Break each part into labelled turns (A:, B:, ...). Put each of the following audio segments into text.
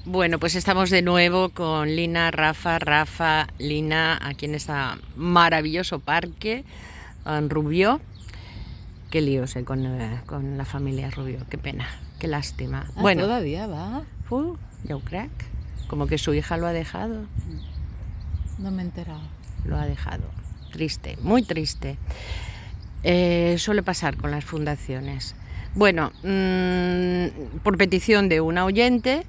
A: Bueno, pues estamos de nuevo con Lina, Rafa, Lina, aquí en este maravilloso parque en Rubió. Qué líos con la familia Rubió, qué pena, qué lástima.
B: Bueno, todavía va.
A: Ya crack. Como que su hija lo ha dejado.
B: No me he enterado.
A: Lo ha dejado. Triste, muy triste. Suele pasar con las fundaciones. Bueno, por petición de una oyente,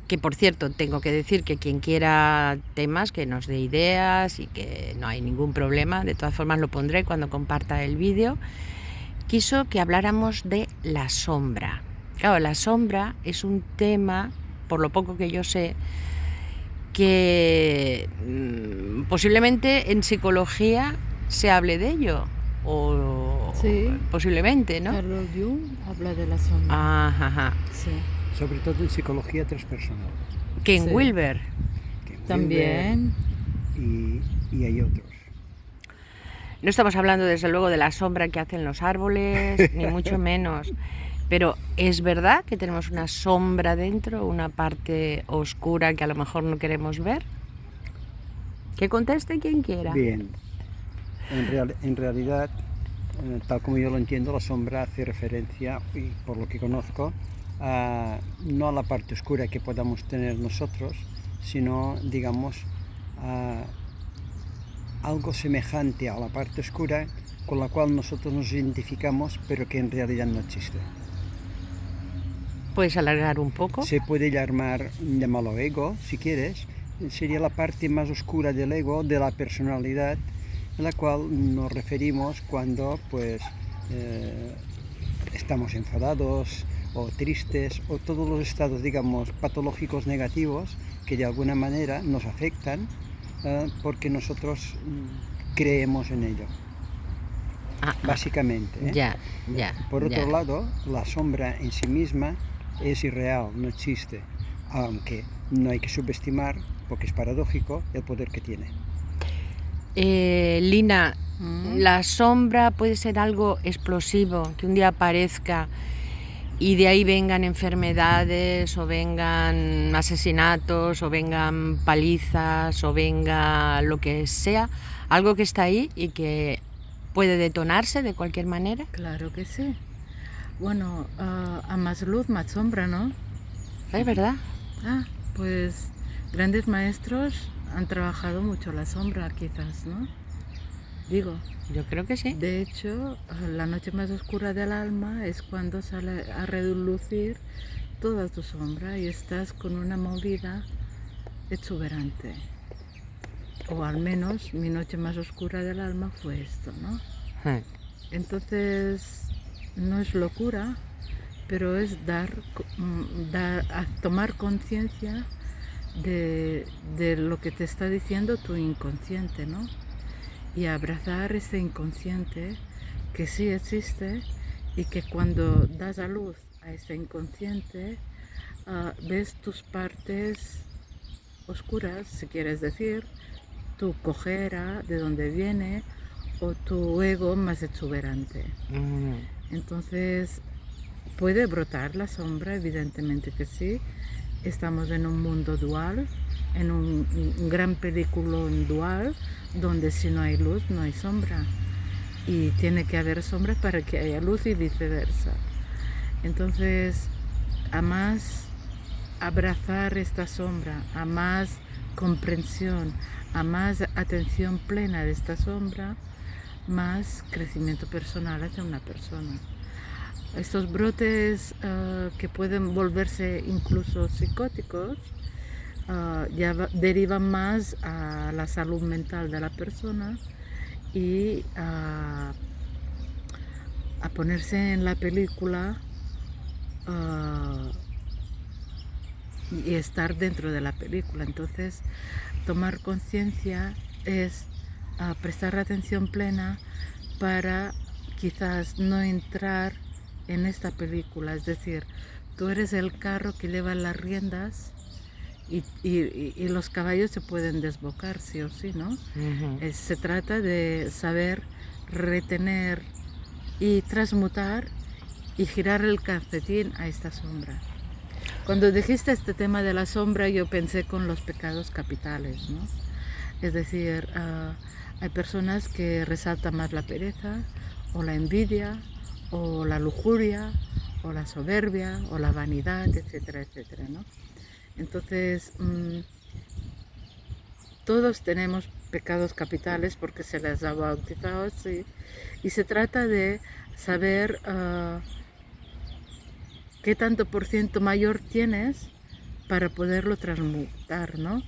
A: que por cierto tengo que decir que quien quiera temas que nos dé ideas y que no hay ningún problema, de todas formas lo pondré cuando comparta el vídeo, quiso que habláramos de la sombra. Claro, la sombra es un tema, por lo poco que yo sé, que posiblemente en psicología se hable de ello, o
B: sí,
A: posiblemente, ¿no?
B: Carl Jung habla de la sombra.
A: Ajá.
B: Sí.
C: Sobre todo en psicología transpersonal.
A: Ken Wilber.
B: También.
C: Y hay otros.
A: No estamos hablando desde luego de la sombra que hacen los árboles, ni mucho menos. Pero ¿es verdad que tenemos una sombra dentro, una parte oscura que a lo mejor no queremos ver? Que conteste quien quiera.
C: Bien, en realidad, tal como yo lo entiendo, la sombra hace referencia, y por lo que conozco, no a la parte oscura que podamos tener nosotros, sino, digamos, a algo semejante a la parte oscura con la cual nosotros nos identificamos, pero que en realidad no existe.
A: ¿Puedes alargar un poco?
C: Se puede llamarlo ego, si quieres. Sería la parte más oscura del ego, de la personalidad, a la cual nos referimos cuando pues estamos enfadados o tristes, o todos los estados, digamos, patológicos negativos que de alguna manera nos afectan porque nosotros creemos en ello. Básicamente.
A: Ya.
C: Por otro lado, la sombra en sí misma es irreal, no existe, aunque no hay que subestimar, porque es paradójico, el poder que tiene.
A: Lina, la sombra puede ser algo explosivo, que un día aparezca y de ahí vengan enfermedades, o vengan asesinatos, o vengan palizas, o venga lo que sea, algo que está ahí y que puede detonarse de cualquier manera.
B: Claro que sí. Bueno, a más luz, más sombra, ¿no?
A: Es verdad.
B: Pues grandes maestros han trabajado mucho la sombra, quizás, ¿no? Digo.
A: Yo creo que sí.
B: De hecho, la noche más oscura del alma es cuando sale a relucir toda tu sombra y estás con una movida exuberante. O al menos mi noche más oscura del alma fue esto, ¿no? Entonces, no es locura, pero es tomar conciencia de lo que te está diciendo tu inconsciente, ¿no? Y abrazar ese inconsciente que sí existe y que cuando das a luz a ese inconsciente, ves tus partes oscuras, si quieres decir, tu cojera, de donde viene, o tu ego más exuberante. Entonces, ¿puede brotar la sombra? Evidentemente que sí. Estamos en un mundo dual, en un gran peliculón dual, donde si no hay luz, no hay sombra. Y tiene que haber sombra para que haya luz y viceversa. Entonces, a más abrazar esta sombra, a más comprensión, a más atención plena de esta sombra, más crecimiento personal hacia una persona. Estos brotes que pueden volverse incluso psicóticos ya derivan más a la salud mental de la persona y a ponerse en la película y estar dentro de la película. Entonces, tomar conciencia es prestar atención plena para quizás no entrar en esta película. Es decir, tú eres el carro que lleva las riendas y los caballos se pueden desbocar, sí o sí, ¿no? Se trata de saber retener y transmutar y girar el calcetín a esta sombra. Cuando dijiste este tema de la sombra, yo pensé con los pecados capitales, ¿no? Es decir, hay personas que resaltan más la pereza, o la envidia, o la lujuria, o la soberbia, o la vanidad, etcétera, etcétera, ¿no? Entonces, todos tenemos pecados capitales porque se les ha bautizado así, y se trata de saber qué tanto por ciento mayor tienes para poderlo transmutar, ¿no?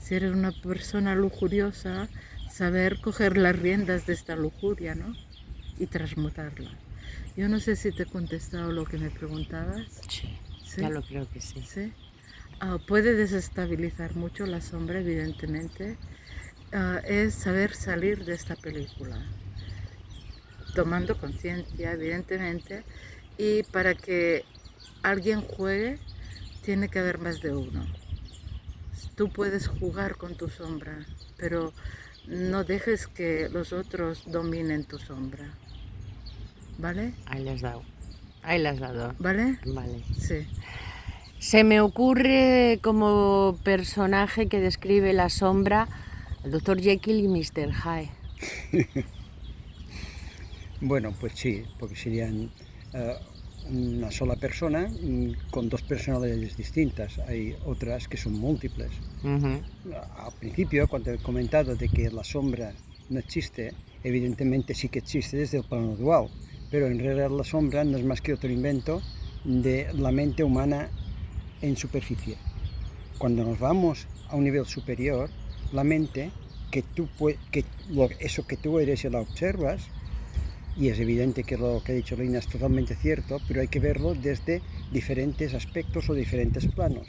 B: Si eres una persona lujuriosa, saber coger las riendas de esta lujuria, ¿no? Y transmutarla. Yo no sé si te he contestado lo que me preguntabas.
A: Sí,
B: ¿Sí?
A: ya lo creo que sí.
B: ¿Sí? Puede desestabilizar mucho la sombra, evidentemente. Es saber salir de esta película, tomando conciencia, evidentemente, y para que alguien juegue, tiene que haber más de uno. Tú puedes jugar con tu sombra, pero no dejes que los otros dominen tu sombra. ¿Vale?
A: Ahí le has dado. Ahí le has dado.
B: ¿Vale?
A: Vale.
B: Sí.
A: Se me ocurre como personaje que describe la sombra el Dr. Jekyll y Mr. Hyde.
C: Bueno, pues sí, porque serían una sola persona con dos personalidades distintas. Hay otras que son múltiples. Al principio, cuando he comentado de que la sombra no existe, evidentemente sí que existe desde el plano dual, pero en realidad la sombra no es más que otro invento de la mente humana en superficie. Cuando nos vamos a un nivel superior, la mente, eso que tú eres y la observas, y es evidente que lo que ha dicho Lina es totalmente cierto, pero hay que verlo desde diferentes aspectos o diferentes planos.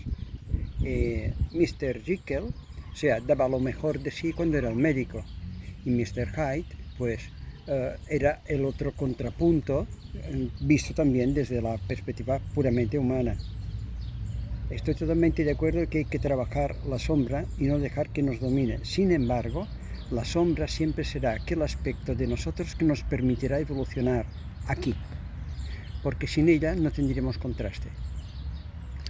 C: Mr. Jekyll, o sea, daba lo mejor de sí cuando era el médico, y Mr. Hyde, pues, era el otro contrapunto, visto también desde la perspectiva puramente humana. Estoy totalmente de acuerdo que hay que trabajar la sombra y no dejar que nos domine. Sin embargo, la sombra siempre será aquel aspecto de nosotros que nos permitirá evolucionar aquí, porque sin ella no tendríamos contraste.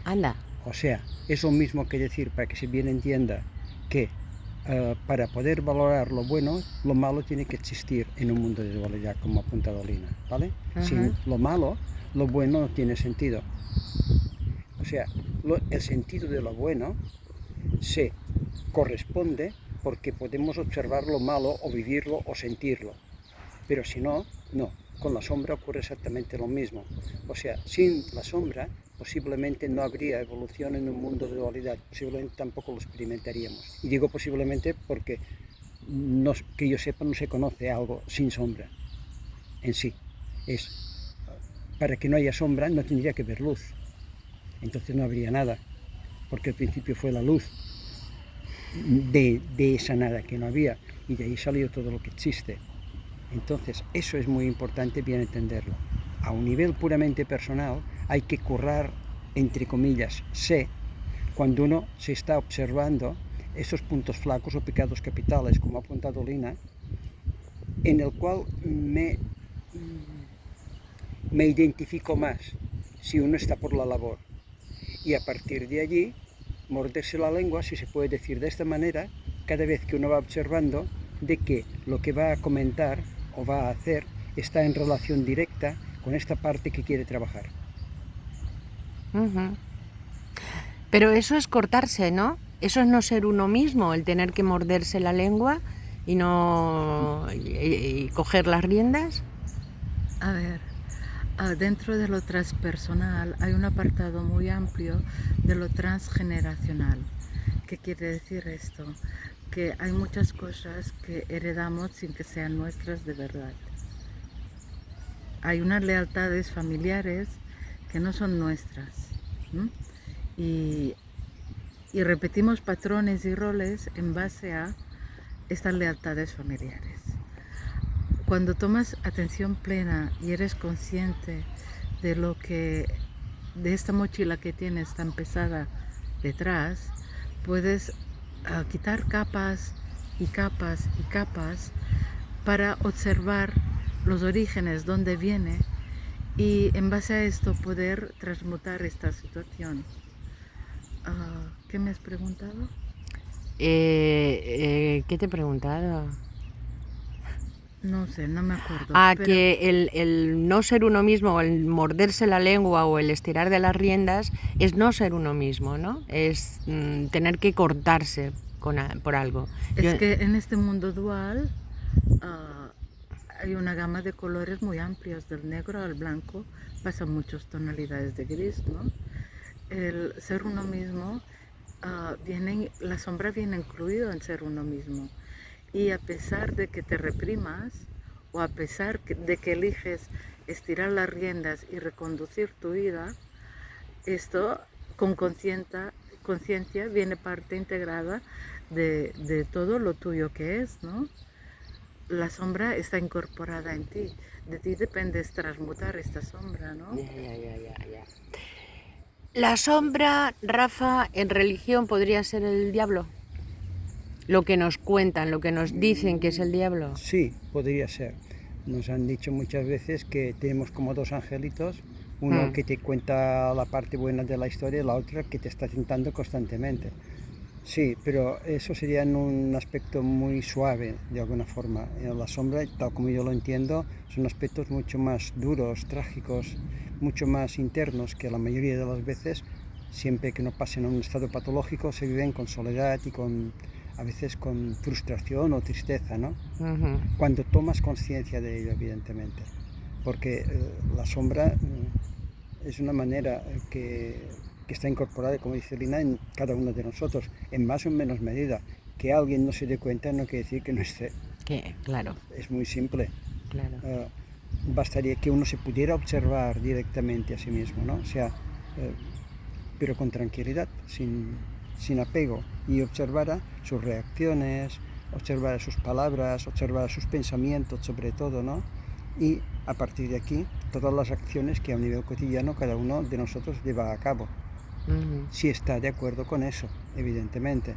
A: Anda.
C: O sea, es lo mismo que decir, para que se bien entienda, que para poder valorar lo bueno, lo malo tiene que existir en un mundo de dualidad, como ha apuntado Lina, ¿vale? Sin lo malo, lo bueno no tiene sentido. O sea, el sentido de lo bueno se corresponde porque podemos observar lo malo o vivirlo o sentirlo. Pero si no, no. Con la sombra ocurre exactamente lo mismo. O sea, sin la sombra posiblemente no habría evolución en un mundo de dualidad. Posiblemente tampoco lo experimentaríamos. Y digo posiblemente porque, que yo sepa, no se conoce algo sin sombra en sí. Para que no haya sombra no tendría que haber luz. Entonces no habría nada, porque al principio fue la luz de esa nada que no había, y de ahí salió todo lo que existe. Entonces eso es muy importante bien entenderlo. A un nivel puramente personal hay que currar, entre comillas, cuando uno se está observando esos puntos flacos o pecados capitales, como ha apuntado Lina, en el cual me identifico más si uno está por la labor. Y a partir de allí, morderse la lengua, si se puede decir de esta manera, cada vez que uno va observando de que lo que va a comentar o va a hacer está en relación directa con esta parte que quiere trabajar.
A: Pero eso es cortarse, ¿no? Eso es no ser uno mismo, el tener que morderse la lengua y no y coger las riendas.
B: A ver, dentro de lo transpersonal hay un apartado muy amplio de lo transgeneracional. ¿Qué quiere decir esto? Que hay muchas cosas que heredamos sin que sean nuestras de verdad. Hay unas lealtades familiares que no son nuestras, y repetimos patrones y roles en base a estas lealtades familiares. Cuando tomas atención plena y eres consciente de esta mochila que tienes tan pesada detrás, puedes quitar capas y capas y capas para observar los orígenes, dónde viene, y en base a esto poder transmutar esta situación. ¿Qué me has preguntado?
A: ¿Qué te he preguntado?
B: No sé, no me acuerdo. Pero
A: Que el no ser uno mismo, o el morderse la lengua o el estirar de las riendas es no ser uno mismo, ¿no? Es tener que cortarse por algo.
B: es que en este mundo dual hay una gama de colores muy amplios, del negro al blanco, pasan muchas tonalidades de gris, ¿no? El ser uno mismo, la sombra viene incluido en ser uno mismo. Y a pesar de que te reprimas, o a pesar de que eliges estirar las riendas y reconducir tu vida, esto con conciencia viene parte integrada de todo lo tuyo que es, ¿no? La sombra está incorporada en ti. De ti depende transmutar esta sombra, ¿no?
A: Ya. La sombra, Rafa, en religión podría ser el diablo. Lo que nos cuentan, lo que nos dicen que es el diablo.
C: Sí, podría ser. Nos han dicho muchas veces que tenemos como dos angelitos, uno que te cuenta la parte buena de la historia y la otra que te está tentando constantemente. Sí, pero eso sería en un aspecto muy suave, de alguna forma. La sombra, tal como yo lo entiendo, son aspectos mucho más duros, trágicos, mucho más internos, que la mayoría de las veces, siempre que no pasen a un estado patológico, se viven con soledad y a veces con frustración o tristeza, ¿no? Cuando tomas conciencia de ello, evidentemente. Porque la sombra es una manera que está incorporada, como dice Lina, en cada uno de nosotros, en más o menos medida. Que alguien no se dé cuenta no quiere decir que no esté.
A: Claro.
C: Es muy simple.
A: Claro.
C: Bastaría que uno se pudiera observar directamente a sí mismo, ¿no? O sea, pero con tranquilidad, sin apego, y observara sus reacciones, observara sus palabras, observara sus pensamientos sobre todo, ¿no? Y a partir de aquí, todas las acciones que a un nivel cotidiano cada uno de nosotros lleva a cabo. Si está de acuerdo con eso, evidentemente.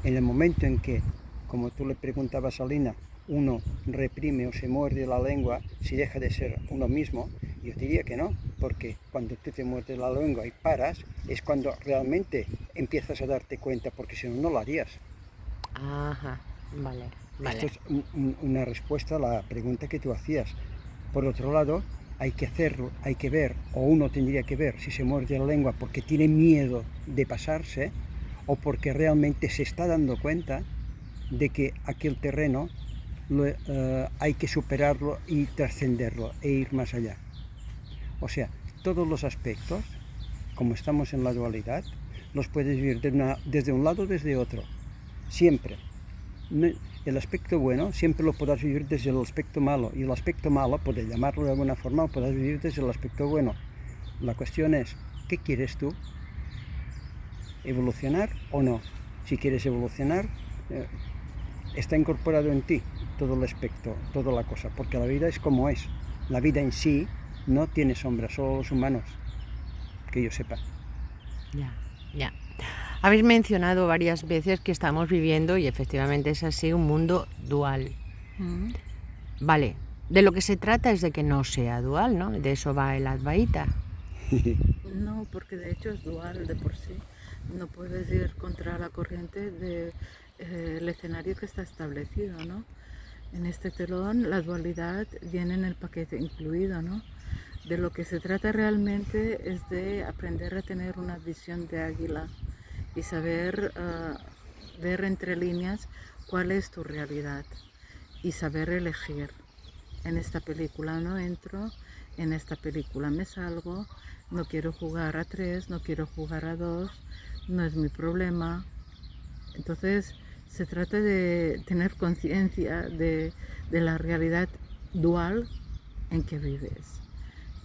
C: En el momento en que, como tú le preguntabas a Lina, uno reprime o se muerde la lengua, si deja de ser uno mismo, yo diría que no, porque cuando tú te muerdes la lengua y paras, es cuando realmente empiezas a darte cuenta, porque si no, no lo harías.
A: Ajá, vale.
C: Esto es una respuesta a la pregunta que tú hacías. Por otro lado, hay que hacerlo, hay que ver, o uno tendría que ver si se muerde la lengua porque tiene miedo de pasarse o porque realmente se está dando cuenta de que aquel terreno hay que superarlo y trascenderlo e ir más allá. O sea, todos los aspectos, como estamos en la dualidad, los puedes vivir desde un lado o desde otro, siempre. El aspecto bueno siempre lo podrás vivir desde el aspecto malo, y el aspecto malo, puedes llamarlo de alguna forma, lo podrás vivir desde el aspecto bueno. La cuestión es, ¿qué quieres tú? ¿Evolucionar o no? Si quieres evolucionar, está incorporado en ti todo el aspecto, toda la cosa, porque la vida es como es. La vida en sí no tiene sombra, solo los humanos, que yo sepa.
A: Ya. Habéis mencionado varias veces que estamos viviendo, y efectivamente es así, un mundo dual. Vale, de lo que se trata es de que no sea dual, ¿no? De eso va el Advaita.
B: No, porque de hecho es dual de por sí. No puedes ir contra la corriente del escenario que está establecido, ¿no? En este telón la dualidad viene en el paquete incluido, ¿no? De lo que se trata realmente es de aprender a tener una visión de águila y saber ver entre líneas cuál es tu realidad y saber elegir. En esta película no entro, en esta película me salgo, no quiero jugar a 3, no quiero jugar a 2, no es mi problema. Entonces se trata de tener conciencia de la realidad dual en que vives,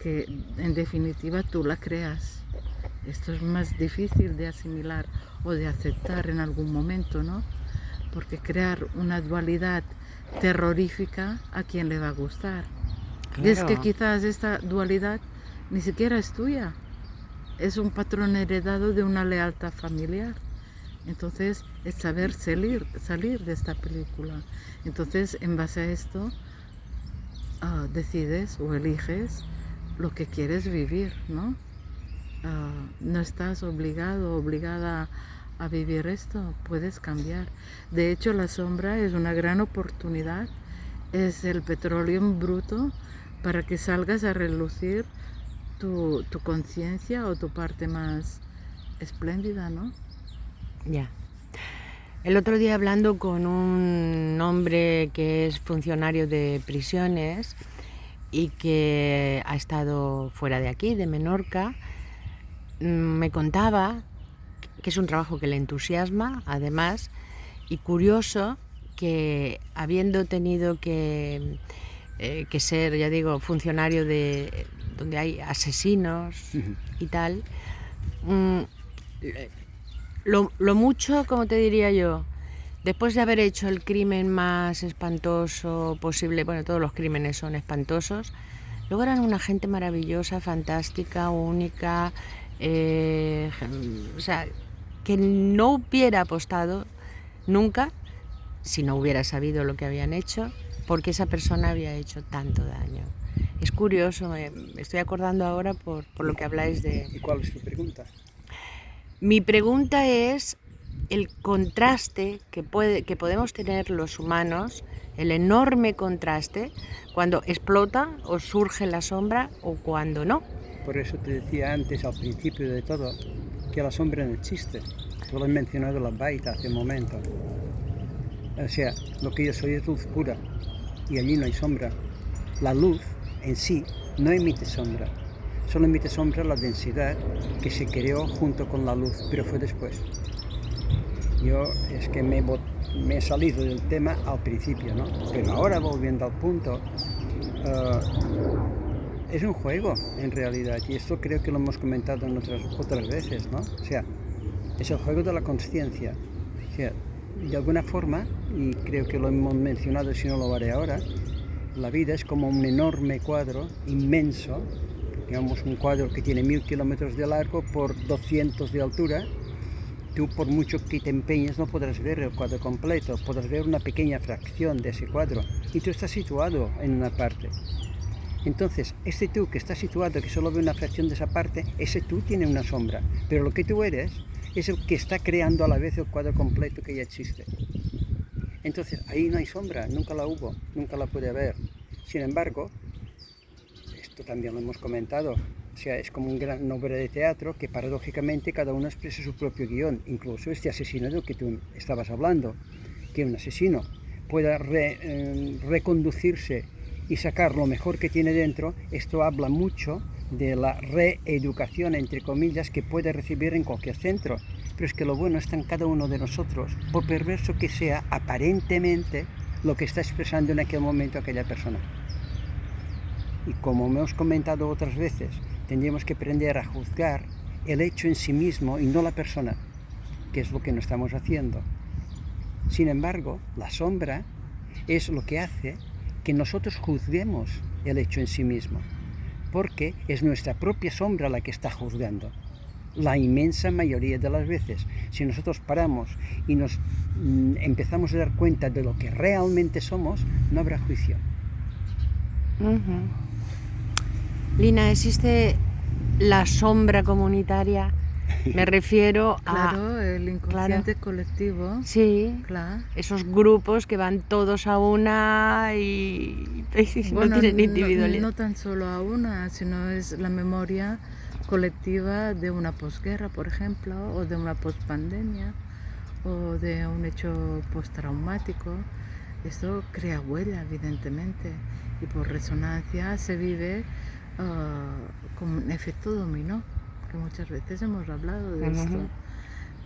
B: que en definitiva tú la creas. Esto es más difícil de asimilar o de aceptar en algún momento, ¿no? Porque crear una dualidad terrorífica, ¿a quién le va a gustar?
A: Claro.
B: Y es que quizás esta dualidad ni siquiera es tuya, es un patrón heredado de una lealtad familiar. Entonces es saber salir de esta película. Entonces en base a esto decides o eliges lo que quieres vivir, ¿no? No estás obligado o obligada a vivir esto, puedes cambiar. De hecho, la sombra es una gran oportunidad, es el petróleo en bruto para que salgas a relucir tu conciencia o tu parte más espléndida, ¿no?
A: Ya. El otro día hablando con un hombre que es funcionario de prisiones y que ha estado fuera de aquí, de Menorca, me contaba que es un trabajo que le entusiasma, además, y curioso que habiendo tenido que ser, ya digo, funcionario de donde hay asesinos y tal, lo mucho, como te diría yo, después de haber hecho el crimen más espantoso posible, bueno, todos los crímenes son espantosos, luego eran una gente maravillosa, fantástica, única, o sea, que no hubiera apostado nunca, si no hubiera sabido lo que habían hecho, porque esa persona había hecho tanto daño. Es curioso, me estoy acordando ahora por lo que habláis de...
C: ¿Y cuál es tu pregunta?
A: Mi pregunta es el contraste que podemos tener los humanos, el enorme contraste cuando explota o surge la sombra o cuando no.
C: Por eso te decía antes, al principio de todo, que la sombra no existe. Tú lo has mencionado la baita hace un momento. O sea, lo que yo soy es luz pura y allí no hay sombra. La luz en sí no emite sombra, solo emite sombra la densidad que se creó junto con la luz, pero fue después. Yo es que me he salido del tema al principio, ¿no? Pero ahora volviendo al punto, es un juego en realidad, y esto creo que lo hemos comentado en otras veces, ¿no? O sea, es el juego de la consciencia. O sea, de alguna forma, y creo que lo hemos mencionado, si no lo haré ahora, la vida es como un enorme cuadro inmenso, digamos un cuadro que tiene 1000 kilómetros de largo por 200 de altura. Tú, por mucho que te empeñes, no podrás ver el cuadro completo, podrás ver una pequeña fracción de ese cuadro, y tú estás situado en una parte. Entonces, este tú que está situado, que solo ve una fracción de esa parte, ese tú tiene una sombra, pero lo que tú eres es el que está creando a la vez el cuadro completo que ya existe. Entonces, ahí no hay sombra, nunca la hubo, nunca la puede haber. Sin embargo, esto también lo hemos comentado, o sea, es como una gran obra de teatro que paradójicamente cada uno expresa su propio guión, incluso este asesino del que tú estabas hablando, que un asesino pueda reconducirse y sacar lo mejor que tiene dentro. Esto habla mucho de la reeducación, entre comillas, que puede recibir en cualquier centro. Pero es que lo bueno está en cada uno de nosotros, por perverso que sea aparentemente lo que está expresando en aquel momento aquella persona. Y como hemos comentado otras veces, tendríamos que aprender a juzgar el hecho en sí mismo y no la persona, que es lo que no estamos haciendo. Sin embargo, la sombra es lo que hace que nosotros juzguemos el hecho en sí mismo, porque es nuestra propia sombra la que está juzgando. La inmensa mayoría de las veces, si nosotros paramos y nos empezamos a dar cuenta de lo que realmente somos, no habrá juicio.
A: Lina, ¿existe la sombra comunitaria? Me refiero
B: Claro, el inconsciente colectivo.
A: Sí,
B: Claro.
A: Esos grupos que van todos a una y
B: Bueno,
A: no tienen individualidad.
B: No tan solo a una, sino es la memoria colectiva de una posguerra, por ejemplo, o de una pospandemia, o de un hecho postraumático. Esto crea huella, evidentemente, y por resonancia se vive como un efecto dominó, que muchas veces hemos hablado de esto.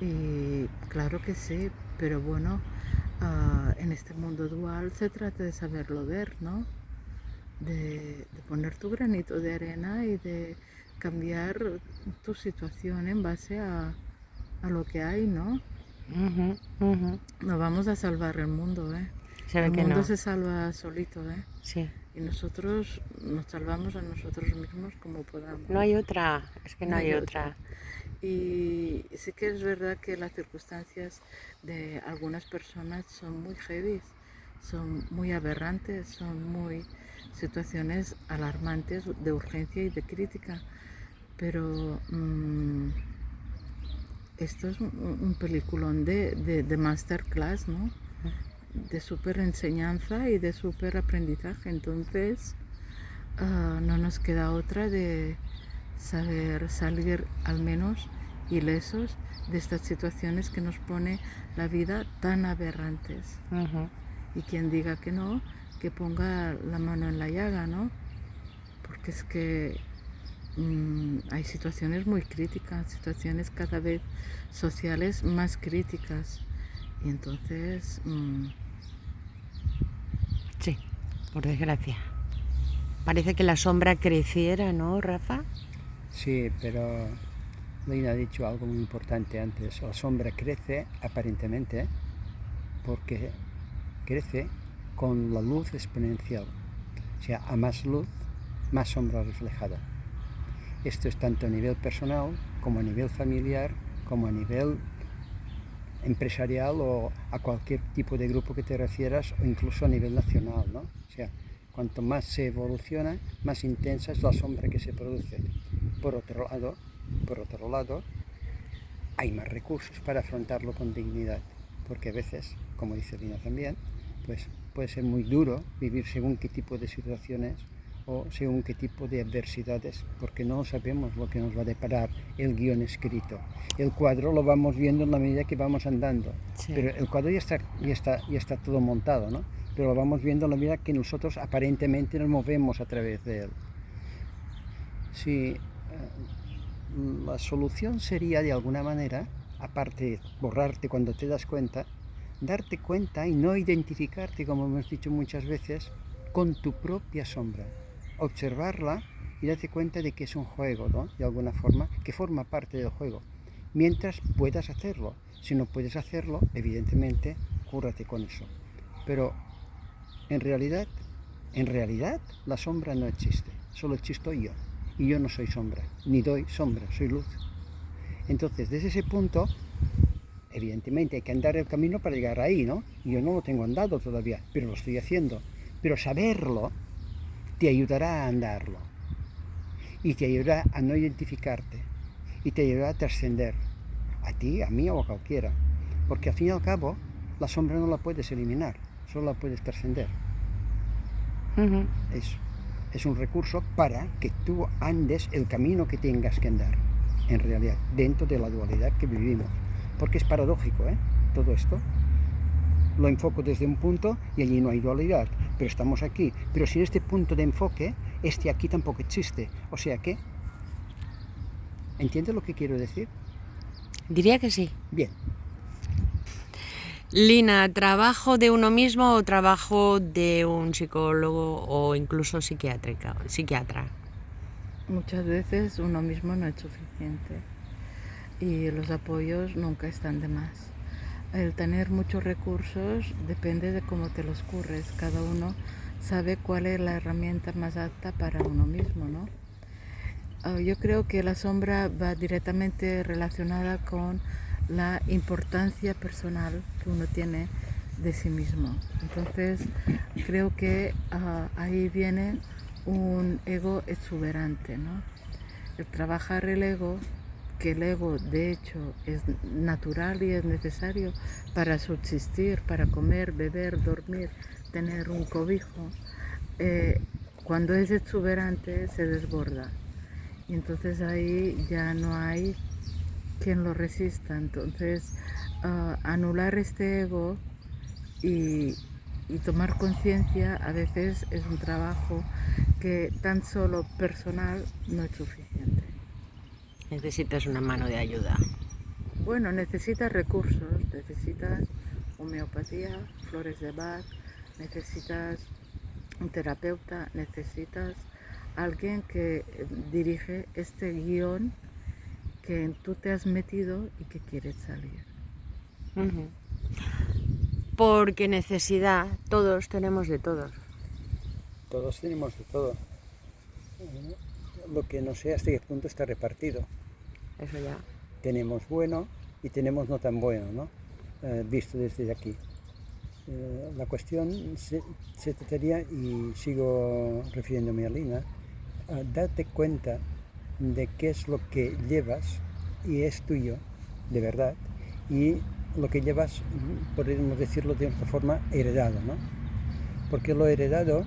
B: Y claro que sí, pero bueno, en este mundo dual se trata de saberlo ver, ¿no? De poner tu granito de arena y de cambiar tu situación en base a lo que hay, ¿no? No vamos a salvar el mundo, ¿eh? El mundo se salva solito, ¿eh?
A: Sí.
B: Y nosotros nos salvamos a nosotros mismos como podamos.
A: No hay otra, es que no hay otra.
B: Y sí que es verdad que las circunstancias de algunas personas son muy heavy, son muy aberrantes, son muy situaciones alarmantes de urgencia y de crítica, pero esto es un peliculón de masterclass, ¿no? De súper enseñanza y de súper aprendizaje. Entonces, no nos queda otra de saber salir al menos ilesos de estas situaciones que nos pone la vida tan aberrantes. Y quien diga que no, que ponga la mano en la llaga, ¿no? Porque es que hay situaciones muy críticas, situaciones cada vez sociales más críticas. Y entonces...
A: Sí, por desgracia. Parece que la sombra creciera, ¿no, Rafa?
C: Sí, pero Lina ha dicho algo muy importante antes. La sombra crece aparentemente porque crece con la luz exponencial. O sea, a más luz, más sombra reflejada. Esto es tanto a nivel personal como a nivel familiar, como a nivel empresarial o a cualquier tipo de grupo que te refieras, o incluso a nivel nacional, ¿no? O sea, cuanto más se evoluciona, más intensa es la sombra que se produce. Por otro lado, hay más recursos para afrontarlo con dignidad, porque a veces, como dice Lina también, pues puede ser muy duro vivir según qué tipo de situaciones o según qué tipo de adversidades, porque no sabemos lo que nos va a deparar el guión escrito. El cuadro lo vamos viendo en la medida que vamos andando,
A: Sí.
C: pero el cuadro ya está todo montado, ¿no? Pero lo vamos viendo en la medida que nosotros aparentemente nos movemos a través de él. Sí, la solución sería de alguna manera, aparte de borrarte cuando te das cuenta, darte cuenta y no identificarte, como hemos dicho muchas veces, con tu propia sombra. Observarla y darte cuenta de que es un juego, ¿no? De alguna forma, que forma parte del juego. Mientras puedas hacerlo. Si no puedes hacerlo, evidentemente, cúrate con eso. Pero en realidad, la sombra no existe. Solo existo yo. Y yo no soy sombra, ni doy sombra, soy luz. Entonces, desde ese punto, evidentemente hay que andar el camino para llegar ahí, ¿no? Y yo no lo tengo andado todavía, pero lo estoy haciendo. Pero saberlo te ayudará a andarlo. Y te ayudará a no identificarte. Y te ayudará a trascender. A ti, a mí o a cualquiera. Porque al fin y al cabo, la sombra no la puedes eliminar, solo la puedes trascender. Es un recurso para que tú andes el camino que tengas que andar, en realidad, dentro de la dualidad que vivimos. Porque es paradójico, todo esto. Lo enfoco desde un punto y allí no hay dualidad, pero estamos aquí. Pero sin este punto de enfoque, este aquí tampoco existe. O sea que, ¿entiendes lo que quiero decir?
A: Diría que sí.
C: Bien.
A: Lina, ¿trabajo de uno mismo o trabajo de un psicólogo o incluso psiquiatra?
B: Muchas veces uno mismo no es suficiente y los apoyos nunca están de más. El tener muchos recursos depende de cómo te los curres. Cada uno sabe cuál es la herramienta más apta para uno mismo, ¿no? Yo creo que la sombra va directamente relacionada con la importancia personal que uno tiene de sí mismo. Entonces, creo que ahí viene un ego exuberante, ¿no? El trabajar el ego, que el ego de hecho es natural y es necesario para subsistir, para comer, beber, dormir, tener un cobijo, cuando es exuberante se desborda. Y entonces ahí ya no hay quien lo resista. Entonces, anular este ego y tomar conciencia a veces es un trabajo que tan solo personal no es suficiente.
A: Necesitas una mano de ayuda.
B: Bueno, necesitas recursos, necesitas homeopatía, flores de Bach, necesitas un terapeuta, necesitas alguien que dirige este guión que tú te has metido y que quieres salir.
A: Porque necesidad, todos tenemos de todos.
C: Todos tenemos de todo. Lo que no sé hasta qué punto está repartido.
A: Eso ya.
C: Tenemos bueno y tenemos no tan bueno, ¿no? Visto desde aquí. La cuestión se trataría, y sigo refiriéndome a Lina, a darte cuenta de qué es lo que llevas y es tuyo de verdad, y lo que llevas, podríamos decirlo de esta forma, heredado, ¿no? Porque lo heredado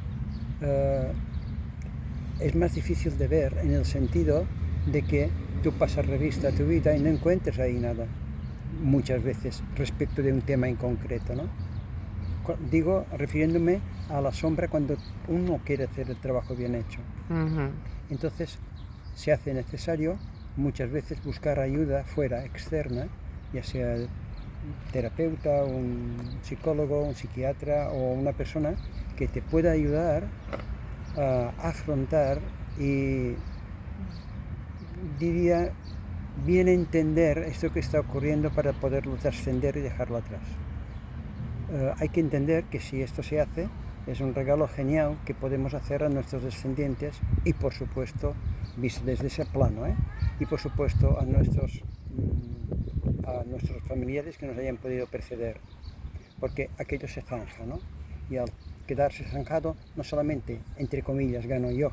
C: es más difícil de ver en el sentido de que tú pasas revista a tu vida y no encuentres ahí nada, muchas veces, respecto de un tema en concreto, ¿no? Digo, refiriéndome a la sombra cuando uno quiere hacer el trabajo bien hecho. Entonces, se hace necesario muchas veces buscar ayuda fuera, externa, ya sea terapeuta, un psicólogo, un psiquiatra o una persona que te pueda ayudar a afrontar y, diría, bien entender esto que está ocurriendo para poderlo trascender y dejarlo atrás. Hay que entender que si esto se hace, es un regalo genial que podemos hacer a nuestros descendientes y, por supuesto, visto desde ese plano, y por supuesto a nuestros familiares que nos hayan podido preceder, porque aquello se zanja, ¿no? Y al quedarse zanjado, no solamente, entre comillas, gano yo,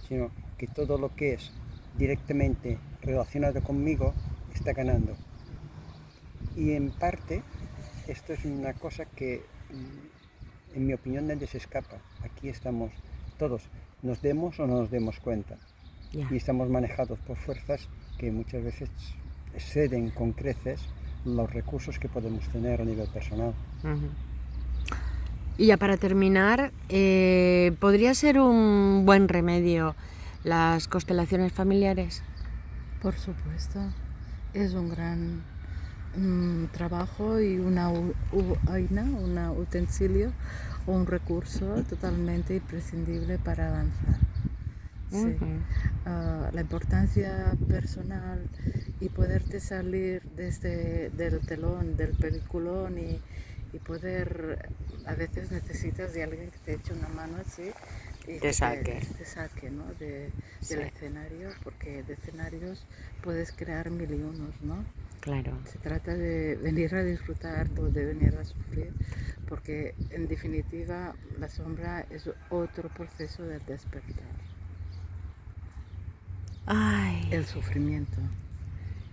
C: sino que todo lo que es directamente relacionado conmigo está ganando. Y en parte, esto es una cosa que, en mi opinión, nadie se escapa. Aquí estamos todos, nos demos o no nos demos cuenta.
A: Ya.
C: Y estamos manejados por fuerzas que muchas veces exceden con creces los recursos que podemos tener a nivel personal.
A: Y ya para terminar, ¿podría ser un buen remedio las constelaciones familiares?
B: Por supuesto, es un gran trabajo y un utensilio o un recurso totalmente imprescindible para avanzar. Sí. La importancia personal y poderte salir del telón, del peliculón y poder, a veces necesitas de alguien que te eche una mano así y
A: te saque,
B: ¿no? Del escenario, porque de escenarios puedes crear mil y unos, ¿no?
A: Claro.
B: Se trata de venir a disfrutar o de venir a sufrir, porque en definitiva la sombra es otro proceso del despertar.
A: Ay,
B: el sufrimiento.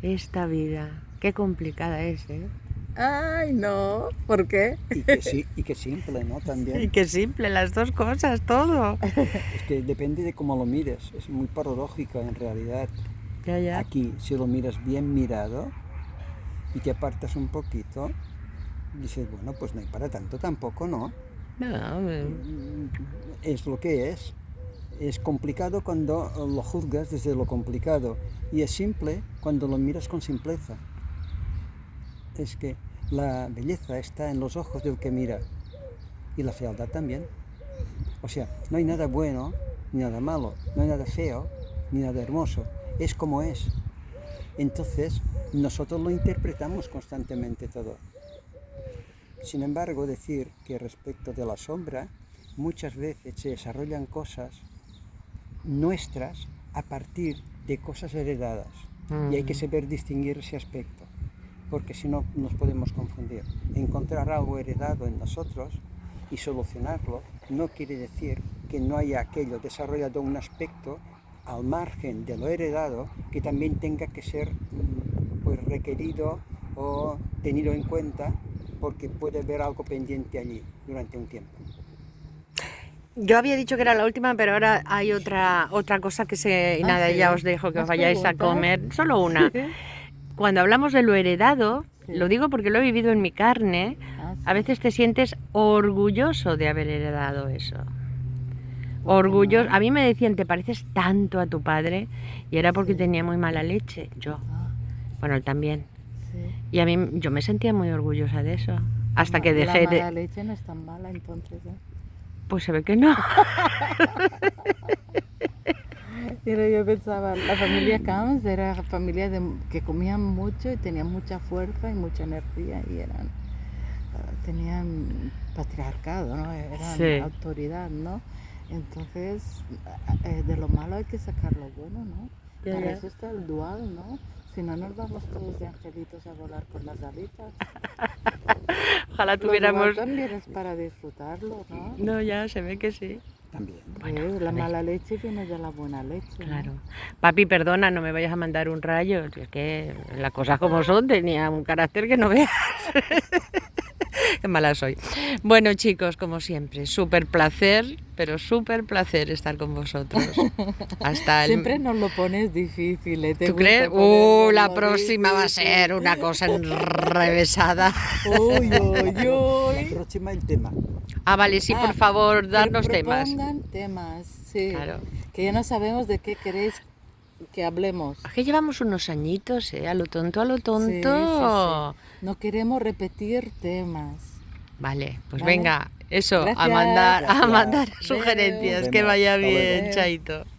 A: Esta vida, qué complicada es, ¿eh?
B: Ay, no, ¿por qué?
C: Y que simple, ¿no? También.
A: Y qué simple, las dos cosas, todo.
C: Es que depende de cómo lo mires, es muy paradójico en realidad.
A: Ya.
C: Aquí, si lo miras bien mirado y te apartas un poquito, dices, bueno, pues no hay para tanto tampoco, ¿no?
A: No,
C: Es lo que es. Es complicado cuando lo juzgas desde lo complicado y es simple cuando lo miras con simpleza. Es que la belleza está en los ojos del que mira y la fealdad también. O sea, no hay nada bueno ni nada malo, no hay nada feo ni nada hermoso, es como es. Entonces, nosotros lo interpretamos constantemente todo. Sin embargo, decir que respecto de la sombra, muchas veces se desarrollan cosas nuestras a partir de cosas heredadas y hay que saber distinguir ese aspecto, porque si no nos podemos confundir. Encontrar algo heredado en nosotros y solucionarlo no quiere decir que no haya aquello desarrollado un aspecto al margen de lo heredado que también tenga que ser pues requerido o tenido en cuenta, porque puede haber algo pendiente allí durante un tiempo.
A: Yo había dicho que era la última, pero ahora hay otra cosa que se... Y nada,
B: sí.
A: ya os dejo que os
B: ¿Más
A: vayáis a
B: preguntas?
A: comer. Solo una. Cuando hablamos de lo heredado,
B: Sí.
A: lo digo porque lo he vivido en mi carne,
B: Ah, sí.
A: a veces te sientes orgulloso de haber heredado eso. Orgulloso. A mí me decían, te pareces tanto a tu padre, y era porque
B: Sí.
A: tenía muy mala leche, yo.
B: Ah,
A: Bueno, él también.
B: sí.
A: Y a mí, yo me sentía muy orgullosa de eso. Hasta que dejé
B: La mala
A: de...
B: leche no es tan mala entonces, ¿eh?
A: Pues se ve que no.
B: Pero yo pensaba, la familia Camps era familia que comían mucho y tenían mucha fuerza y mucha energía y tenían patriarcado, ¿no? Eran
A: Sí.
B: autoridad, ¿no? Entonces, de lo malo hay que sacar lo bueno, ¿no?
A: Ya,
B: Para
A: ya.
B: eso está el dual, ¿no? Si no, nos vamos todos de angelitos a volar por las alitas.
A: Ojalá
B: Lo dual
A: tuviéramos...
B: también es para disfrutarlo, ¿no?
A: No, ya se ve que sí.
C: También.
A: Bueno,
B: la
A: a ver.
B: mala leche viene de la buena leche. ¿no?
A: Claro. Papi, perdona, no me vayas a mandar un rayo. Es que las cosas como son, tenía un carácter que no veas. Qué mala soy. Bueno, chicos, como siempre, súper placer, pero súper placer estar con vosotros. Hasta el...
B: Siempre nos lo pones difícil, ¿eh? ¿Te
A: ¿Tú
B: gusta
A: crees?
B: ponérnoslo
A: La próxima va a
B: difícil?
A: ser una cosa enrevesada.
B: Uy, uy,
C: La
B: uy.
C: próxima el tema.
A: Ah, vale, sí, por favor, darnos temas.
B: Propongan temas, sí.
A: Claro.
B: Que ya no sabemos de qué queréis que hablemos.
A: Es que llevamos unos añitos, ¿eh? A lo tonto, a lo
B: Sí,
A: tonto.
B: sí, sí. No queremos repetir temas.
A: Vale, pues
B: Vale.
A: venga, eso,
B: Gracias.
A: a mandar
C: Gracias.
A: sugerencias.
C: Nos
A: Que
C: vemos.
A: vaya
C: Hasta luego.
A: bien,
B: Adeu.
A: chaito.